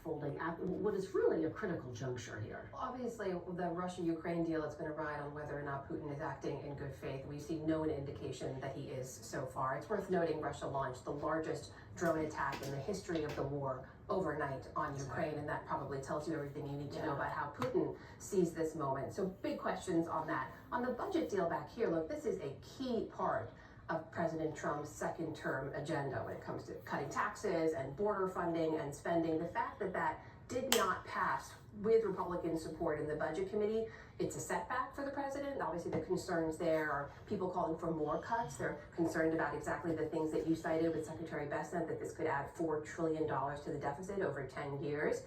unfolding at what is really a critical juncture here? Obviously, the Russia-Ukraine deal is going to ride on whether or not Putin is acting in good faith. We see no indication that he is so far. It's worth noting Russia launched the largest drone attack in the history of the war overnight on Ukraine, and that probably tells you everything you need to know about how Putin sees this moment. So big questions on that. On the budget deal back here, look, this is a key part of President Trump's second term agenda when it comes to cutting taxes and border funding and spending. The fact that that did not pass with Republican support in the Budget Committee, it's a setback for the president. Obviously, the concerns there are people calling for more cuts. They're concerned about exactly the things that you cited with Secretary Bessent, that this could add $4 trillion to the deficit over 10 years.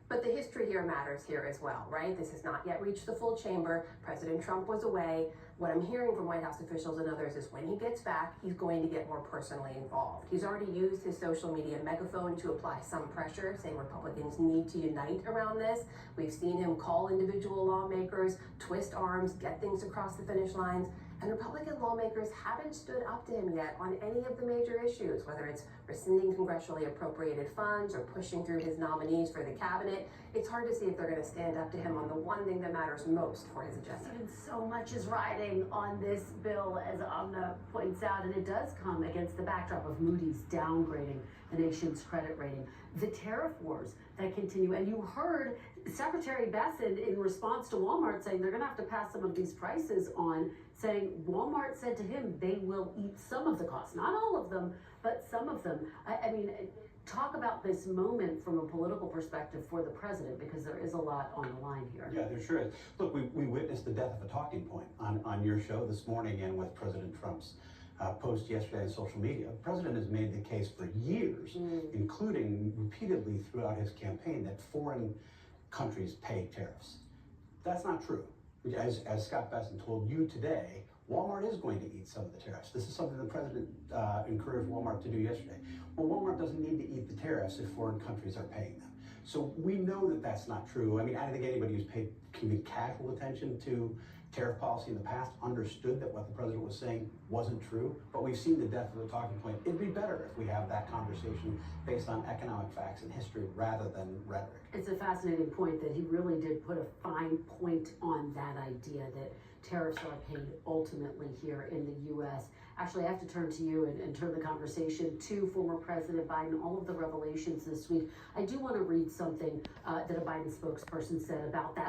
But the history here matters here as well, right? This has not yet reached the full chamber. President Trump was away. What I'm hearing from White House officials and others is when he gets back, he's going to get more personally involved. He's already used his social media megaphone to apply some pressure, saying Republicans need to unite around this. We've seen him call individual lawmakers, twist arms, get things across the finish lines. And Republican lawmakers haven't stood up to him yet on any of the major issues, whether it's rescinding congressionally appropriated funds or pushing through his nominees for the cabinet. It's hard to see if they're going to stand up to him on the one thing that matters most for his agenda. And so much is riding on this bill, as Amna points out, and it does come against the backdrop of Moody's downgrading the nation's credit rating, the tariff wars that continue. And you heard Secretary Bessent in response to Walmart saying they're going to have to pass some of these prices on, saying Walmart said to him they will eat some of the costs, not all of them, but some of them. I mean, talk about this moment from a political perspective for the president, because there is a lot on the line here. Yeah, there sure is. Look, we witnessed the death of a talking point on your show this morning and with President Trump's post yesterday on social media. The president has made the case for years, including repeatedly throughout his campaign, that foreign countries pay tariffs. That's not true. As Scott Bessent told you today, Walmart is going to eat some of the tariffs. This is something the president encouraged Walmart to do yesterday. Well, Walmart doesn't need to eat the tariffs if foreign countries are paying them. So we know that that's not true. I mean, I don't think anybody who's paid casual attention to tariff policy in the past understood that what the president was saying wasn't true, but we've seen the death of the talking point. It'd be better if we have that conversation based on economic facts and history rather than rhetoric. It's a fascinating point that he really did put a fine point on that idea that tariffs are paid ultimately here in the U.S. Actually, I have to turn to you and turn the conversation to former President Biden, all of the revelations this week. I do want to read something that a Biden spokesperson said about that